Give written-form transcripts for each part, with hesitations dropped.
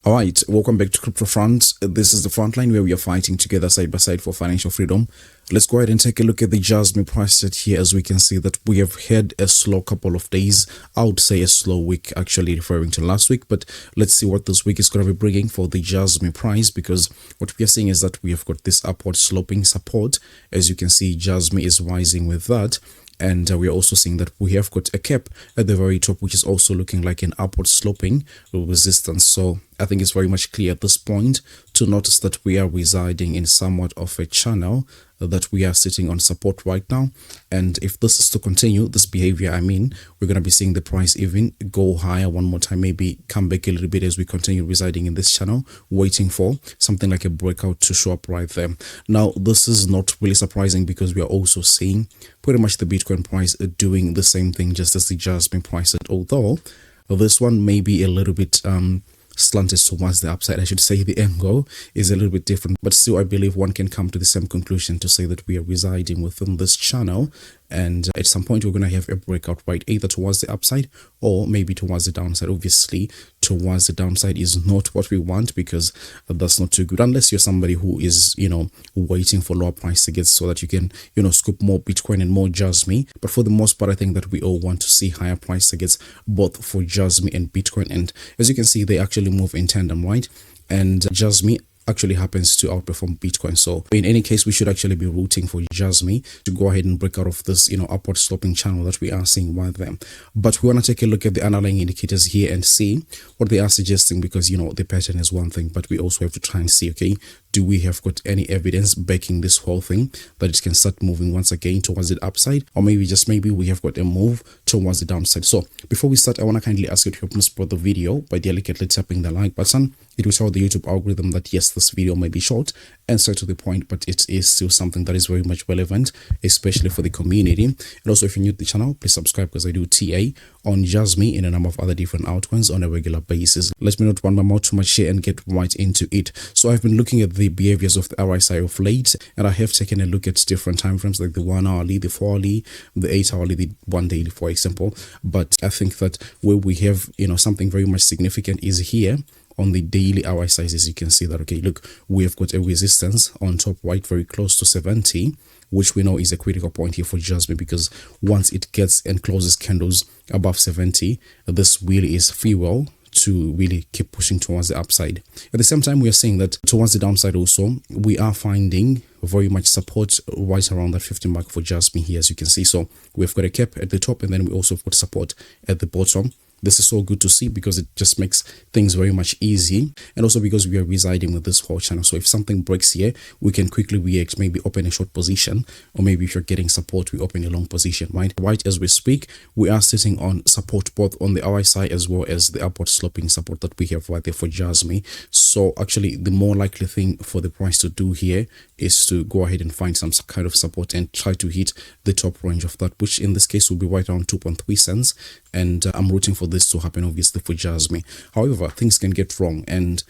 All right, welcome back to Crypto Front. This is the front line where we are fighting together side by side for financial freedom. Let's go ahead and take a look at the JASMY price set here. As we can see that we have had a slow couple of days. I would say a slow week, actually referring to last week. But let's see what this week is going to be bringing for the JASMY price, because what we are seeing is that we have got this upward sloping support. As you can see, JASMY is rising with that. And we're also seeing that we have got a cap at the very top, which is also looking like an upward sloping resistance. So I think it's very much clear at this point to notice that we are residing in somewhat of a channel, that we are sitting on support right now. And if this is to continue, this behavior, we're going to be seeing the price even go higher one more time, maybe come back a little bit as we continue residing in this channel, waiting for something like a breakout to show up right there. Now, this is not really surprising because we are also seeing pretty much the Bitcoin price doing the same thing just as the JASMY price, although this one may be a little bit slanted towards the upside. I should say the angle is a little bit different, but still I believe one can come to the same conclusion to say that we are residing within this channel, and at some point we're going to have a breakout, right, either towards the upside or maybe towards the downside. Obviously towards the downside is not what we want, because that's not too good unless you're somebody who is waiting for lower price targets so that you can scoop more Bitcoin and more JASMY. But for the most part, I think that we all want to see higher price targets both for JASMY and Bitcoin, and as you can see, they actually move in tandem, right? And JASMY actually happens to outperform Bitcoin. So in any case, we should actually be rooting for JASMY to go ahead and break out of this upward sloping channel that we are seeing right there. But we want to take a look at the underlying indicators here and see what they are suggesting, because the pattern is one thing, but we also have to try and see, okay, do we have got any evidence backing this whole thing that it can start moving once again towards the upside, or maybe we have got a move towards the downside. So before we start, I want to kindly ask you to help me support the video by delicately tapping the like button. It will tell the YouTube algorithm that yes, this video may be short and straight to the point, but it is still something that is very much relevant, especially for the community. And also, if you're new to the channel, please subscribe, because I do TA on JASMY and a number of other different altcoins on a regular basis. Let me not run my mouth too much here and get right into it. So I've been looking at the behaviors of the RSI of late, and I have taken a look at different time frames like the 1 hourly, the 4 hourly, the 8 hourly, the 1 daily, for example. But I think that where we have something very much significant is here on the daily RSIs. As you can see that, okay, look, we have got a resistance on top right, very close to 70, which we know is a critical point here for JASMY, because once it gets and closes candles above 70, this really is fuel to really keep pushing towards the upside. At the same time, we are saying that towards the downside also, we are finding very much support right around that 50 mark for JASMY here, as you can see. So we've got a cap at the top, and then we also have got support at the bottom. This is so good to see, because it just makes things very much easy, and also because we are residing with this whole channel. So if something breaks here, we can quickly react, maybe open a short position, or maybe if you're getting support, we open a long position, right? Right as we speak, we are sitting on support both on the RSI as well as the upward sloping support that we have right there for JASMY. So actually, the more likely thing for the price to do here is to go ahead and find some kind of support and try to hit the top range of that, which in this case will be right around 2.3 cents. And I'm rooting for this to happen, obviously, for JASMY. However, things can get wrong, and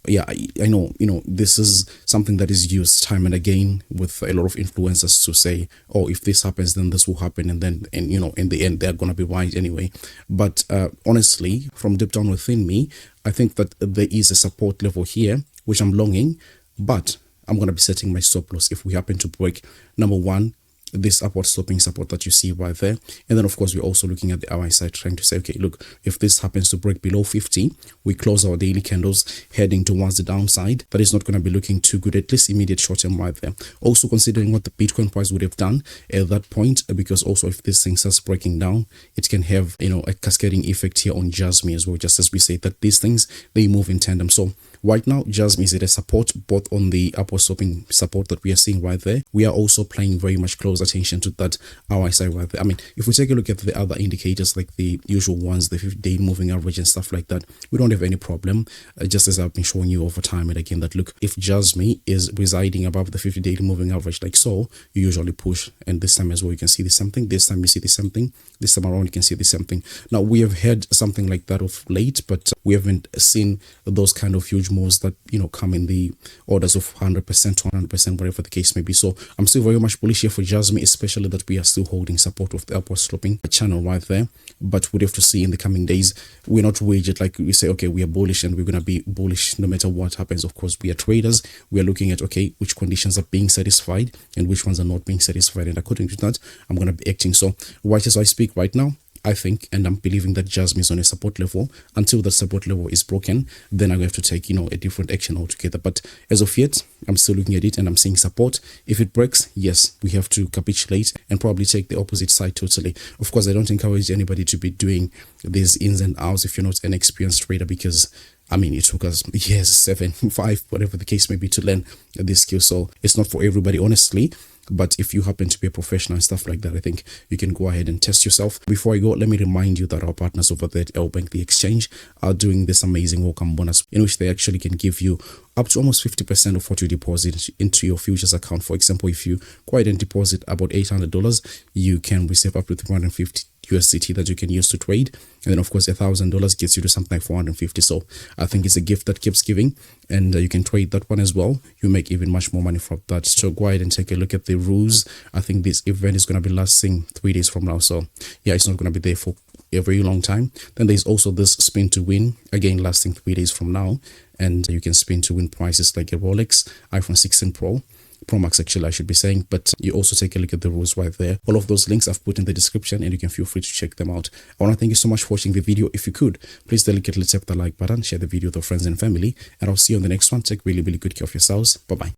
yeah, I know this is something that is used time and again with a lot of influencers to say, oh, if this happens, then this will happen, and then in the end they're gonna be right anyway. But honestly, from deep down within me, I think that there is a support level here which I'm longing, but I'm gonna be setting my stop loss if we happen to break, number one, this upward sloping support that you see right there. And then of course, we're also looking at the RSI, trying to say, okay, look, if this happens to break below 50, we close our daily candles heading towards the downside. That is not going to be looking too good, at least immediate short term right there. Also considering what the Bitcoin price would have done at that point, because also if this thing starts breaking down, it can have a cascading effect here on JASMY as well, just as we say that these things, they move in tandem. So right now, JASMY is at a support both on the upward sloping support that we are seeing right there. We are also paying very much close attention to that RSI right there. If we take a look at the other indicators, like the usual ones, the 50-day moving average and stuff like that, we don't have any problem, just as I've been showing you over time and again, that look, if JASMY is residing above the 50-day moving average like so, you usually push. And this time as well, you can see the same thing. This time you see the same thing. This time around, you can see the same thing. Now, we have had something like that of late, but we haven't seen those kind of huge moves that, you know, come in the orders of 100% to 100%, whatever the case may be. So I'm still very much bullish here for JASMY, especially that we are still holding support of the upward sloping channel right there. But we'll have to see in the coming days. We're not rigid, like we say, okay, we are bullish and we're going to be bullish no matter what happens. Of course, we are traders. We are looking at, okay, which conditions are being satisfied and which ones are not being satisfied. And according to that, I'm going to be acting. So right as I speak right now, I think, and I'm believing that JASMY is on a support level. Until the support level is broken, then I have to take, you know, a different action altogether. But as of yet, I'm still looking at it and I'm seeing support. If it breaks, yes, we have to capitulate and probably take the opposite side totally. Of course, I don't encourage anybody to be doing these ins and outs if you're not an experienced trader, because I mean, it took us years, 7, 5, whatever the case may be, to learn this skill. So it's not for everybody, honestly. But if you happen to be a professional and stuff like that, I think you can go ahead and test yourself. Before I go, let me remind you that our partners over there at LBank, the exchange, are doing this amazing welcome bonus in which they actually can give you up to almost 50% of what you deposit into your futures account. For example, if you go ahead and deposit about $800, you can receive up to 350 USDT that you can use to trade. And then of course $1,000 gets you to something like 450. So I think it's a gift that keeps giving, and you can trade that one as well. You make even much more money from that. So go ahead and take a look at the rules. I think this event is going to be lasting 3 days from now. So yeah, it's not going to be there for a very long time. Then there's also this spin to win, again lasting 3 days from now, and you can spin to win prizes like a Rolex, iPhone 16 Pro Max, actually I should be saying. But you also take a look at the rules right there. All of those links I've put in the description, and you can feel free to check them out. I want to thank you so much for watching the video. If you could, please delicately tap the like button, share the video with your friends and family, and I'll see you on the next one. Take really good care of yourselves. Bye bye.